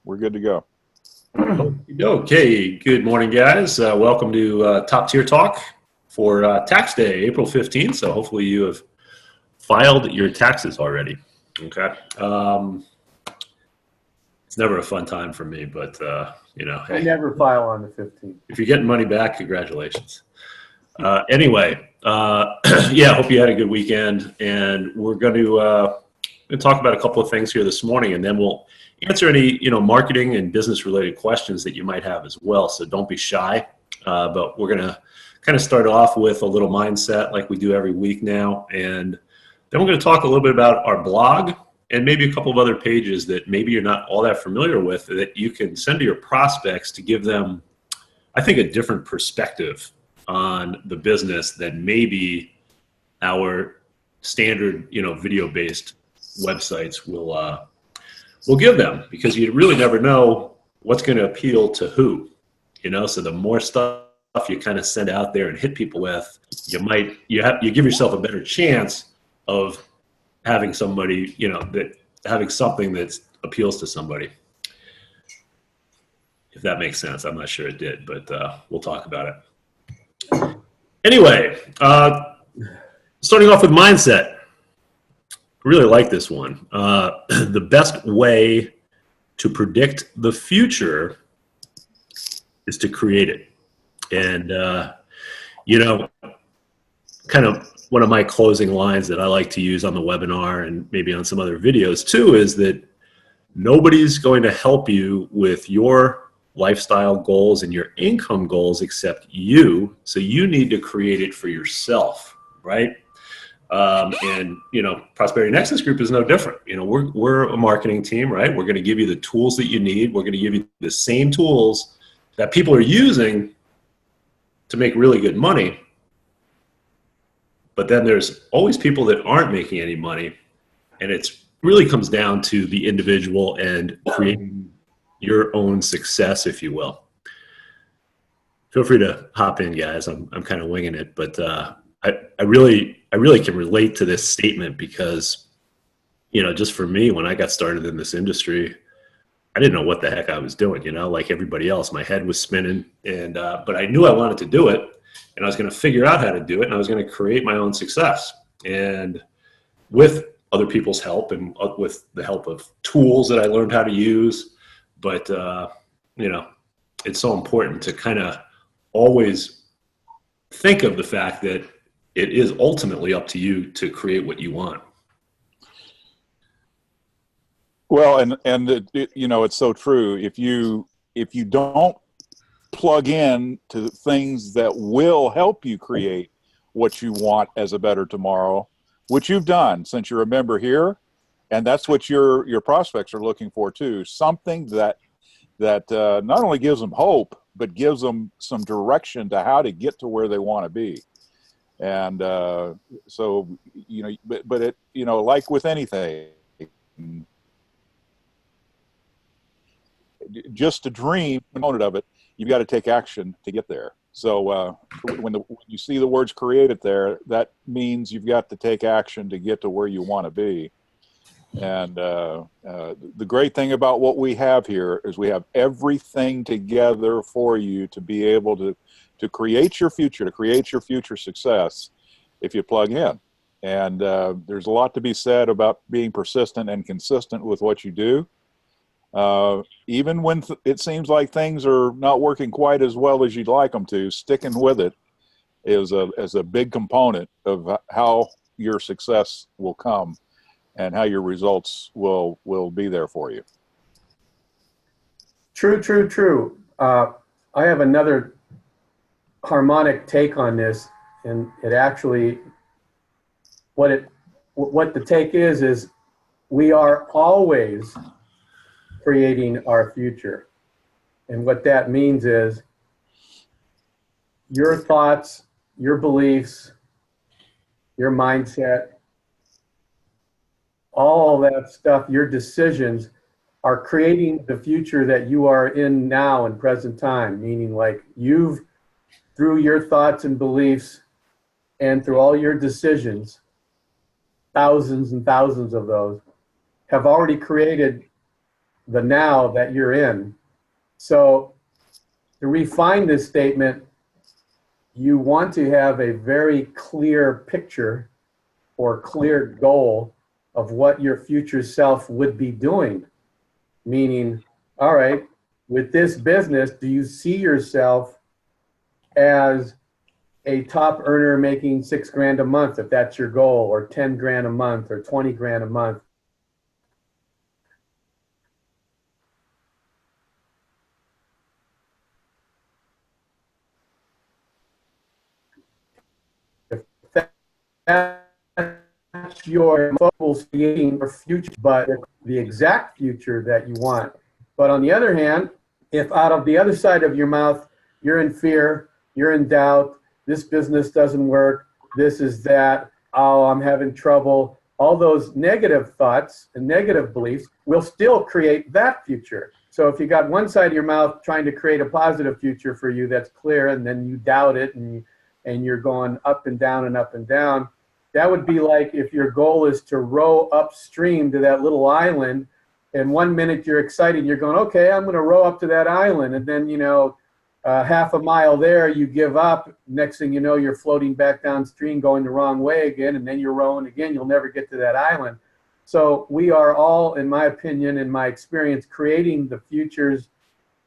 we're good to go. Okay, good morning, guys. Welcome to Top Tier Talk for tax day, April 15th. So hopefully you have filed your taxes already. Okay. It's never a fun time for me, but, hey. I never file on the 15th. If you're getting money back, congratulations. Anyway, yeah, hope you had a good weekend. And we're going to talk about a couple of things here this morning, and then we'll answer any marketing and business related questions that you might have as well. So don't be shy. But we're going to kind of start off with a little mindset like we do every week now, and then we're going to talk a little bit about our blog and maybe a couple of other pages that maybe you're not all that familiar with that you can send to your prospects to give them, I think, a different perspective on the business than maybe our standard video based websites will give them, because you really never know what's going to appeal to who, so the more stuff you kind of send out there and hit people with, you give yourself a better chance of having somebody, having something that appeals to somebody. If that makes sense. I'm not sure it did, but we'll talk about it. Anyway, starting off with mindset. Really like this one. The best way to predict the future is to create it. And, kind of one of my closing lines that I like to use on the webinar and maybe on some other videos too is that nobody's going to help you with your lifestyle goals and your income goals except you. So you need to create it for yourself, right? And Prosperity Nexus Group is no different. We're a marketing team, right? We're going to give you the tools that you need. We're going to give you the same tools that people are using to make really good money. But then there's always people that aren't making any money, and it's really comes down to the individual and creating your own success, if you will. Feel free to hop in, guys. I'm kind of winging it, but I really can relate to this statement because, just for me, when I got started in this industry, I didn't know what the heck I was doing, like everybody else. My head was spinning, and but I knew I wanted to do it, and I was going to figure out how to do it, and I was going to create my own success. And with other people's help and with the help of tools that I learned how to use. But, it's so important to kind of always think of the fact that it is ultimately up to you to create what you want. Well, and it's so true. If you don't plug in to things that will help you create what you want as a better tomorrow, which you've done since you're a member here, and that's what your prospects are looking for too. Something that not only gives them hope, but gives them some direction to how to get to where they want to be. And so, but it, like with anything, just to dream, component of it, you've got to take action to get there. So when you see the words created there, that means you've got to take action to get to where you want to be. And the great thing about what we have here is we have everything together for you to be able to create your future, to create your future success if you plug in. And there's a lot to be said about being persistent and consistent with what you do. Even when it seems like things are not working quite as well as you'd like them to, sticking with it is a big component of how your success will come and how your results will be there for you. True. I have another harmonic take on this, and it actually, what the take is we are always creating our future. And what that means is your thoughts, your beliefs, your mindset, all that stuff, your decisions are creating the future that you are in now in present time, meaning like you've, through your thoughts and beliefs and through all your decisions, thousands and thousands of those, have already created the now that you're in. So to refine this statement, you want to have a very clear picture or clear goal of what your future self would be doing. Meaning, all right, with this business, do you see yourself as a top earner making $6,000 a month, if that's your goal, or 10 grand a month, or 20 grand a month? If that's your focus, creating your future, but the exact future that you want. But on the other hand, if out of the other side of your mouth, you're in fear, you're in doubt, this business doesn't work, this is that, oh, I'm having trouble, all those negative thoughts and negative beliefs will still create that future. So if you got one side of your mouth trying to create a positive future for you that's clear, and then you doubt it and you're going up and down and up and down, that would be like if your goal is to row upstream to that little island, and 1 minute you're excited, you're going, okay, I'm going to row up to that island, and then, half a mile there, you give up. Next thing you know, you're floating back downstream, going the wrong way again, and then you're rowing again. You'll never get to that island. So we are all, in my opinion, in my experience, creating the futures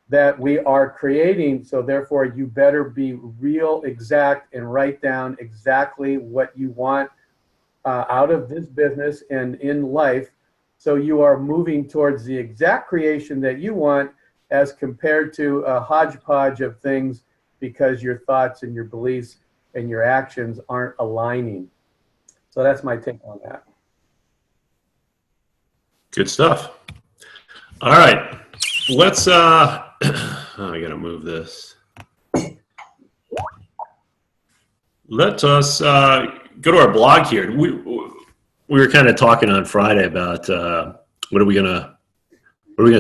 that we are creating. So therefore, you better be real exact and write down exactly what you want out of this business and in life. So you are moving towards the exact creation that you want, as compared to a hodgepodge of things, because your thoughts and your beliefs and your actions aren't aligning. So that's my take on that. Good stuff. All right, let's, I gotta move this. Let us go to our blog here. We were kind of talking on Friday about what are we gonna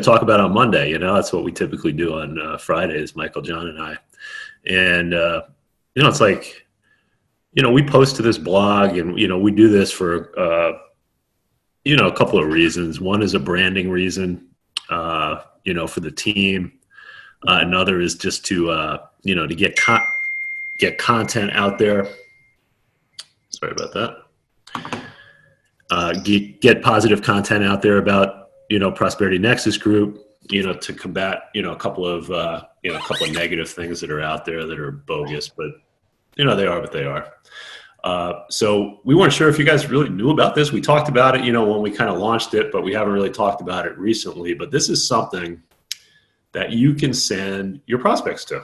talk about on Monday? That's what we typically do on Fridays, Michael, John, and I. And, it's like, we post to this blog, and, we do this for, a couple of reasons. One is a branding reason, for the team. Another is just to, to get content out there. Sorry about that. Get positive content out there about, Prosperity Nexus Group, to combat, a couple of negative things that are out there that are bogus, but, they are what they are. So we weren't sure if you guys really knew about this. We talked about it, when we kind of launched it, but we haven't really talked about it recently. But this is something that you can send your prospects to.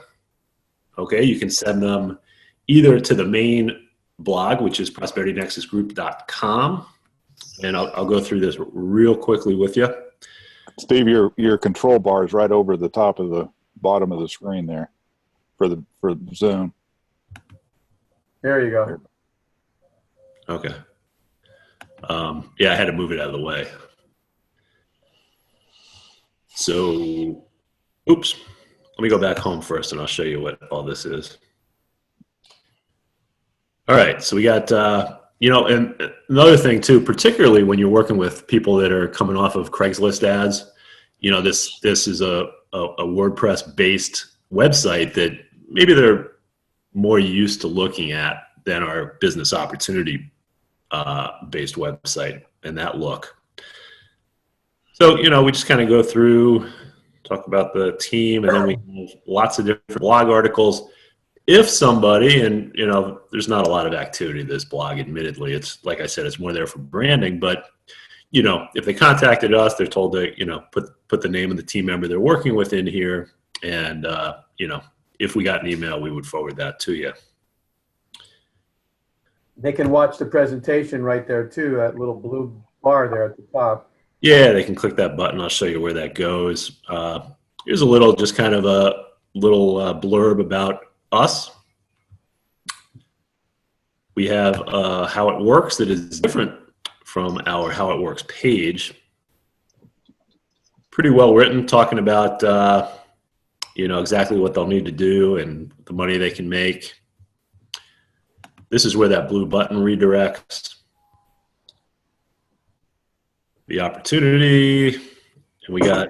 Okay, you can send them either to the main blog, which is prosperitynexusgroup.com. And I'll go through this real quickly with you. Steve, your control bar is right over the top of the bottom of the screen there for Zoom. There you go. Okay. Yeah, I had to move it out of the way. So, oops. Let me go back home first, and I'll show you what all this is. All right, so we got, and another thing too, particularly when you're working with people that are coming off of Craigslist ads, this is a WordPress-based website that maybe they're more used to looking at than our business opportunity based website and that look. So, we just kind of go through, talk about the team, and then we have lots of different blog articles. If somebody, and there's not a lot of activity in this blog, admittedly, it's like I said, it's more there for branding, but if they contacted us, they're told to, put the name of the team member they're working with in here. And, if we got an email, we would forward that to you. They can watch the presentation right there too, that little blue bar there at the top. Yeah, they can click that button. I'll show you where that goes. Here's a little, just kind of a little blurb about us. We have how it works that is different from our How It Works page. Pretty well written, talking about exactly what they'll need to do and the money they can make. This is where that blue button redirects. The opportunity, and we got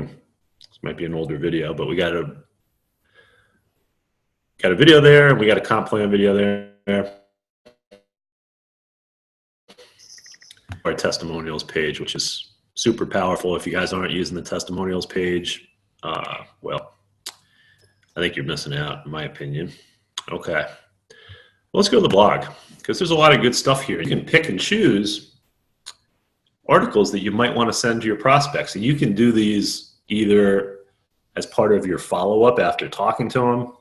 This might be an older video, but we got a video there. We got a comp plan video there. Our testimonials page, which is super powerful. If you guys aren't using the testimonials page, well, I think you're missing out, in my opinion. Okay. Well, let's go to the blog, because there's a lot of good stuff here. You can pick and choose articles that you might want to send to your prospects. And you can do these either as part of your follow-up after talking to them,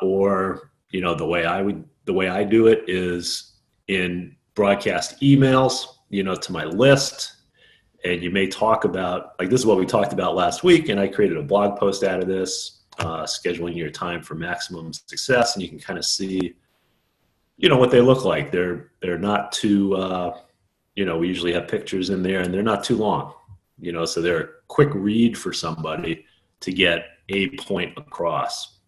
or, you know, the way I do it is in broadcast emails, you know, to my list. And you may talk about, like, this is what we talked about last week, and I created a blog post out of this, scheduling your time for maximum success. And you can kind of see, you know, what they look like. They're not too, you know, we usually have pictures in there, and they're not too long, you know, so they're a quick read for somebody to get a point across.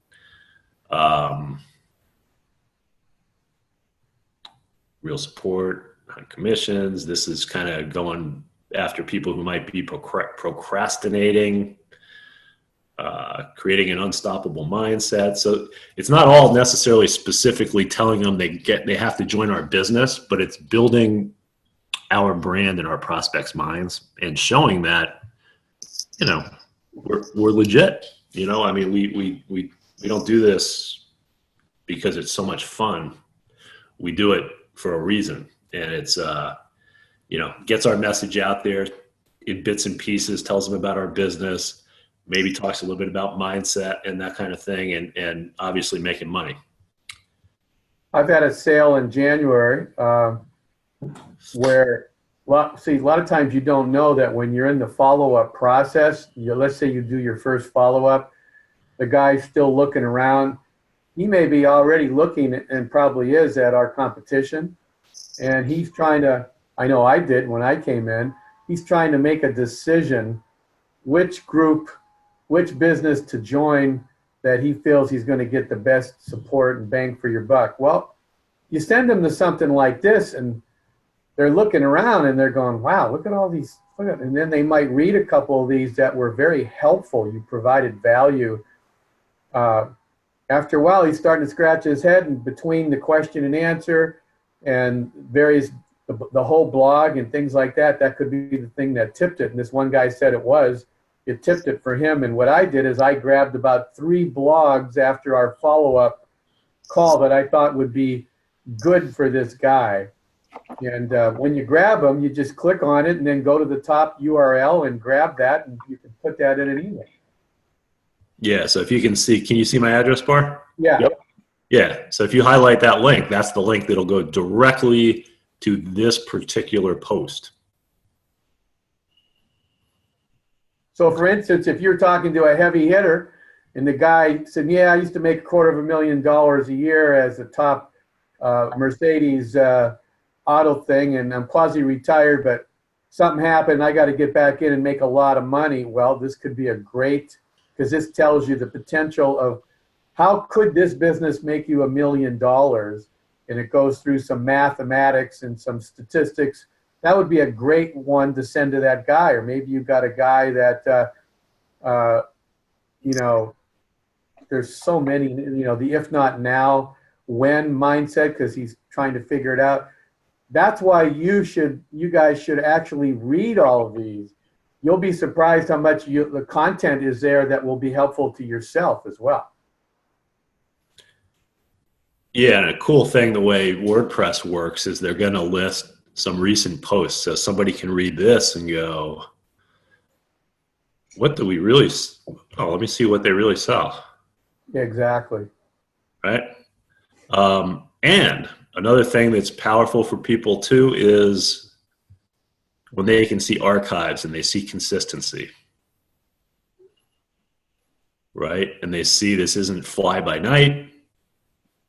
Real support on commissions. This is kind of going after people who might be procrastinating, creating an unstoppable mindset. So it's not all necessarily specifically telling them they have to join our business, but it's building our brand in our prospects' minds and showing that, you know, we're legit. You know, I mean, we don't do this because it's so much fun. We do it for a reason, and it's you know, gets our message out there in bits and pieces, tells them about our business, maybe talks a little bit about mindset and that kind of thing, and obviously making money. I've had a sale in January where, well, see, a lot of times you don't know that when you're in the follow-up process, let's say you do your first follow-up, the guy's still looking around. He may be already looking, and probably is, at our competition, and he's trying to, I know I did when I came in, he's trying to make a decision which group, which business to join that he feels he's going to get the best support and bang for your buck. Well, you send them to something like this, and they're looking around and they're going, wow, look at all these. And then they might read a couple of these that were very helpful. You provided value. After a while, he's starting to scratch his head, and between the question and answer and various, the whole blog and things like that, that could be the thing that tipped it. And this one guy said it tipped it for him. And what I did is I grabbed about 3 blogs after our follow-up call that I thought would be good for this guy. And when you grab them, you just click on it and then go to the top URL and grab that, and you can put that in an email. Yeah, so if you can you see my address bar? Yeah. Yep. Yeah, so if you highlight that link, that's the link that'll go directly to this particular post. So for instance, if you're talking to a heavy hitter and the guy said, yeah, I used to make $250,000 a year as a top Mercedes auto thing, and I'm quasi-retired, but something happened, I got to get back in and make a lot of money. Well, this could be a great, because this tells you the potential of how could this business make you $1 million, and it goes through some mathematics and some statistics. That would be a great one to send to that guy. Or maybe you've got a guy that, you know, there's so many, you know, the if not now, when mindset, because he's trying to figure it out. That's why you guys should actually read all of these. You'll be surprised how much the content is there that will be helpful to yourself as well. Yeah, and a cool thing, the way WordPress works is they're going to list some recent posts. So somebody can read this and go, what do we really, let me see what they really sell. Yeah, exactly. Right? And another thing that's powerful for people too is when they can see archives and they see consistency. Right? And they see this isn't fly by night.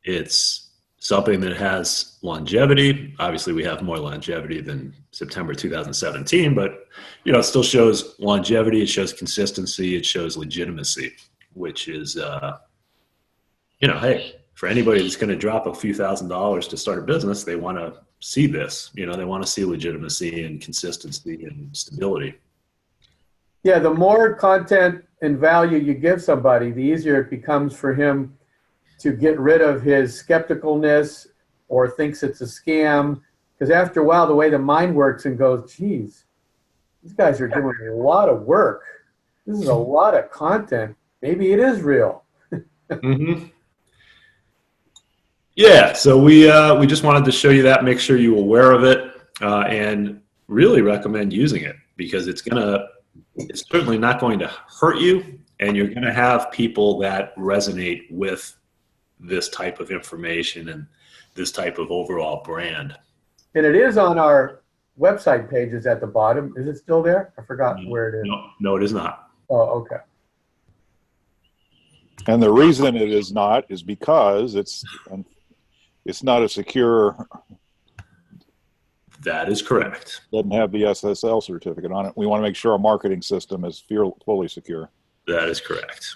It's something that has longevity. Obviously, we have more longevity than September 2017, but you know, it still shows longevity. It shows consistency. It shows legitimacy, which is, you know, hey, for anybody that's going to drop a few $1,000s to start a business, they want to see this. You know, they want to see legitimacy and consistency and stability. Yeah, the more content and value you give somebody, the easier it becomes for him to get rid of his skepticalness or thinks it's a scam. Because after a while, the way the mind works and goes, geez, these guys are doing a lot of work. This is a lot of content. Maybe it is real. Mm-hmm. Yeah, so we just wanted to show you that, make sure you're aware of it, and really recommend using it because it's certainly not going to hurt you, and you're going to have people that resonate with this type of information and this type of overall brand. And it is on our website pages at the bottom. Is it still there? I forgot where it is. No, it is not. Oh, okay. And the reason it is not is because it's not a secure. That is correct. Doesn't have the SSL certificate on it. We want to make sure our marketing system is fully secure. That is correct.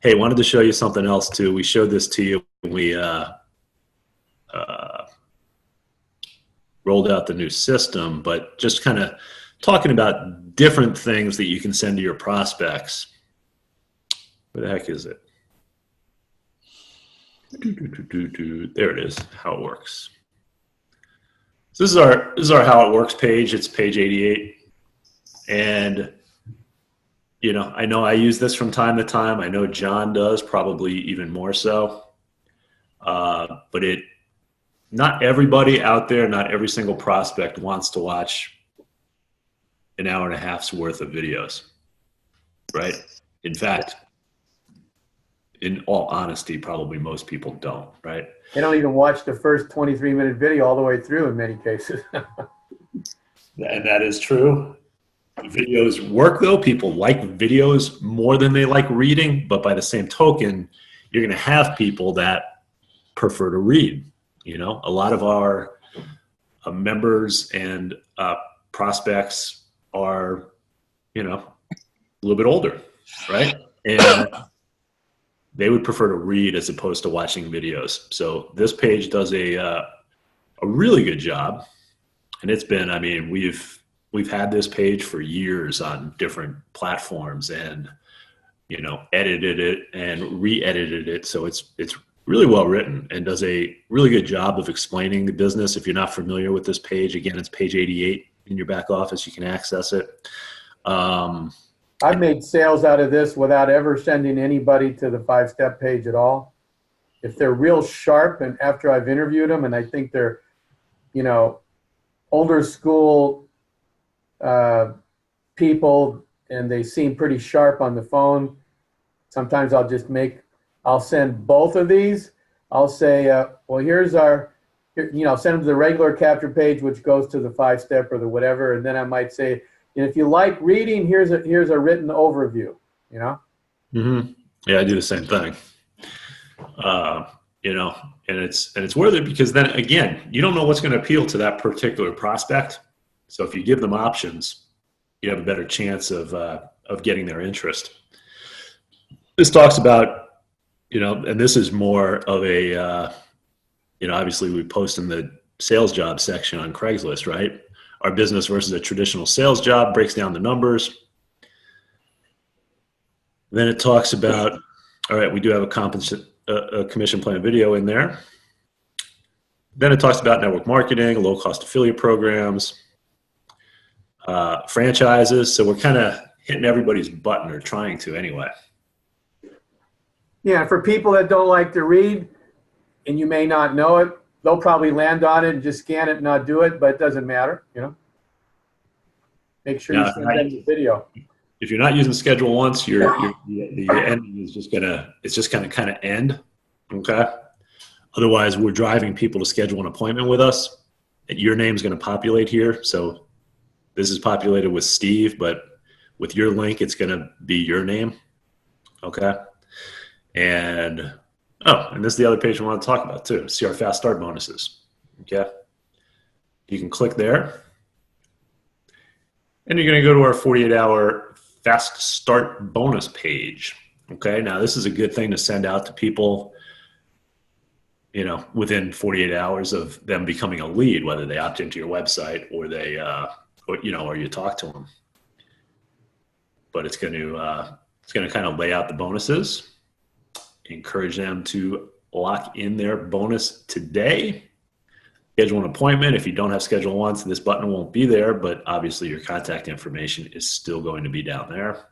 Hey, wanted to show you something else too. We showed this to you when we rolled out the new system, but just kind of talking about different things that you can send to your prospects. Where the heck is it? There it is, how it works. So this is our how it works page. It's page 88. And you know I use this from time to time. I know John does, probably even more so. But not everybody out there, not every single prospect wants to watch an hour and a half's worth of videos, right? In fact, in all honesty, probably most people don't, right? They don't even watch the first 23-minute video all the way through in many cases. And that is true. Videos work though. People like videos more than they like reading, but by the same token, you're going to have people that prefer to read. You know, a lot of our members and prospects are, a little bit older, right? And they would prefer to read as opposed to watching videos. So this page does a really good job. And it's been, we've had this page for years on different platforms and, edited it and re-edited it. So it's really well written and does a really good job of explaining the business. If you're not familiar with this page, again, it's page 88 in your back office. You can access it. I've made sales out of this without ever sending anybody to the 5-step page at all. If they're real sharp and after I've interviewed them and I think they're, older school people and they seem pretty sharp on the phone, sometimes I'll send both of these. I'll say, well, send them to the regular capture page, which goes to the 5-step or the whatever. And then I might say, if you like reading, here's a written overview, Mm-hmm. Yeah, I do the same thing. And it's worth it because then again, you don't know what's going to appeal to that particular prospect. So if you give them options, you have a better chance of getting their interest. This talks about, and this is more of a, obviously we post in the sales job section on Craigslist, right? Our business versus a traditional sales job, breaks down the numbers. Then it talks about, all right, we do have a commission plan video in there. Then it talks about network marketing, low cost affiliate programs, franchises. So we're kind of hitting everybody's button, or trying to anyway. Yeah, for people that don't like to read and you may not know it, they'll probably land on it and just scan it and not do it, but it doesn't matter, Make sure you send them the video. If you're not using schedule once, the ending is just gonna kind of end. Okay. Otherwise, we're driving people to schedule an appointment with us. Your name's going to populate here. So this is populated with Steve, but with your link, it's going to be your name. Okay. And this is the other page we want to talk about too. See our fast start bonuses. Okay. You can click there. And you're going to go to our 48-hour fast start bonus page. Okay. Now this is a good thing to send out to people, within 48 hours of them becoming a lead, whether they opt into your website or they, or you talk to them. but it's going to kind of lay out the bonuses, encourage them to lock in their bonus today. Schedule an appointment. If you don't have schedule once, this button won't be there, but obviously your contact information is still going to be down there.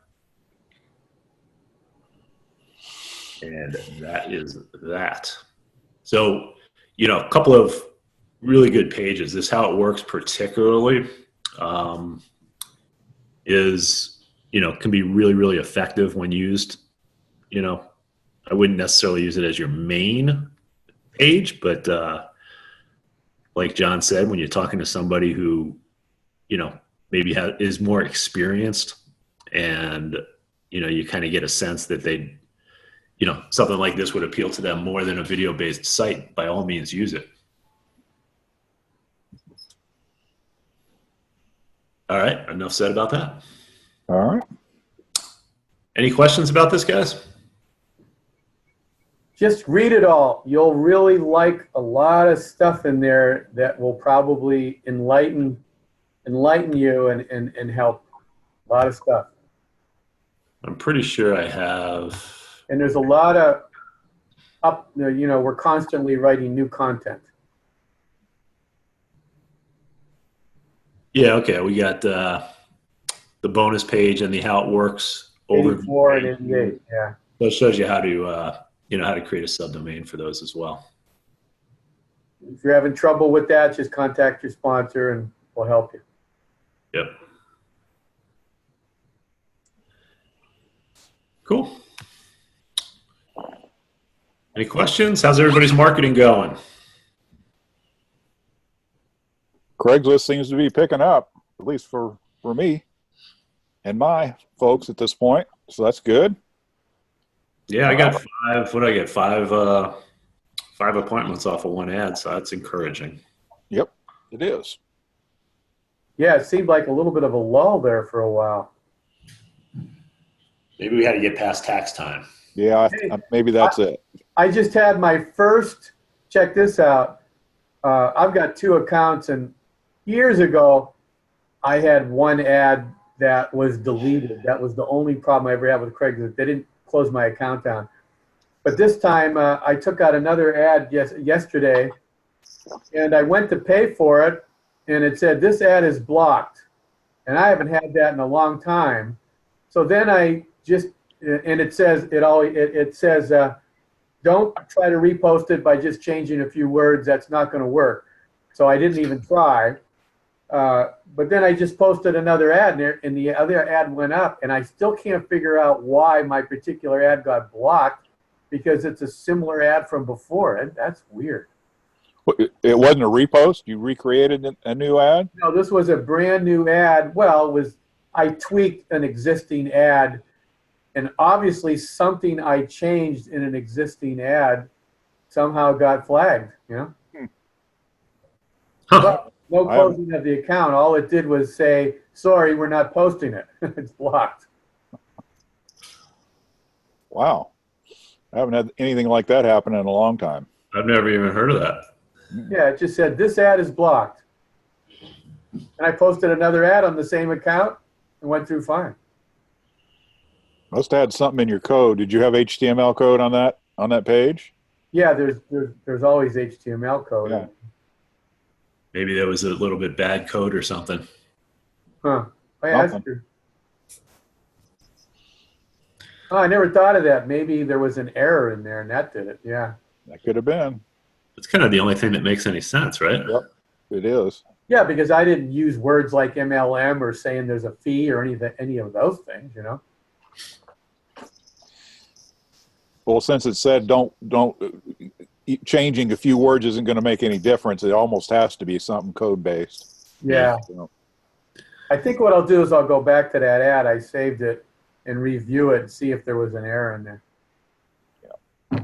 And that is that. So, a couple of really good pages. This how it works particularly is, can be really, really effective when used. I wouldn't necessarily use it as your main page, but like John said, when you're talking to somebody who, maybe is more experienced and, you kind of get a sense that they, something like this would appeal to them more than a video-based site, by all means use it. All right, enough said about that. All right. Any questions about this, guys? Just read it all. You'll really like a lot of stuff in there that will probably enlighten you and help. A lot of stuff. I'm pretty sure I have. And there's a lot of we're constantly writing new content. Yeah, okay. We got the bonus page and the how it works. 84 and 88, yeah. So it shows you how to how to create a subdomain for those as well. If you're having trouble with that, just contact your sponsor and we'll help you. Yep. Cool. Any questions? How's everybody's marketing going? Craigslist seems to be picking up, at least for me and my folks at this point. So that's good. Yeah, I got five. What did I get? Five appointments off of one ad. So that's encouraging. Yep, it is. Yeah, it seemed like a little bit of a lull there for a while. Maybe we had to get past tax time. Yeah, maybe that's it. I just had my first, check this out. I've got 2 accounts, and years ago, I had one ad that was deleted. That was the only problem I ever had with Craigslist. They didn't close my account down. But this time, I took out another ad yesterday, and I went to pay for it, and it said, this ad is blocked. And I haven't had that in a long time. So then I just, and it says, it says, don't try to repost it by just changing a few words. That's not going to work. So I didn't even try. But then I just posted another ad, and the other ad went up, and I still can't figure out why my particular ad got blocked, because it's a similar ad from before. That's weird. It wasn't a repost? You recreated a new ad? No, this was a brand new ad. Well, I tweaked an existing ad, and obviously something I changed in an existing ad somehow got flagged, Huh. But no closing of the account. All it did was say, sorry, we're not posting it. It's blocked. Wow. I haven't had anything like that happen in a long time. I've never even heard of that. Yeah, it just said, this ad is blocked. And I posted another ad on the same account and went through fine. Must have had something in your code. Did you have HTML code on that page? Yeah, there's always HTML code. Yeah. Maybe there was a little bit bad code or something. Huh. Oh, yeah, that's true. Oh, I never thought of that. Maybe there was an error in there and that did it. Yeah. That could have been. It's kind of the only thing that makes any sense, right? Yep, it is. Yeah, because I didn't use words like MLM or saying there's a fee or any of those things, you know. Well, since it said don't changing a few words isn't going to make any difference, it almost has to be something code based. Yeah. So, I think what I'll do is I'll go back to that ad. I saved it and review it and see if there was an error in there. Yeah.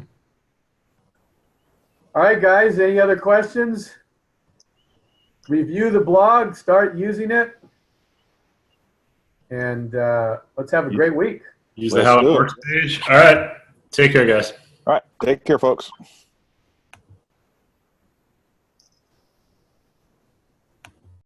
All right, guys, any other questions? Review the blog, start using it, and let's have a great week. Use the How It Works page. All right. Take care, guys. all right. Take care, folks.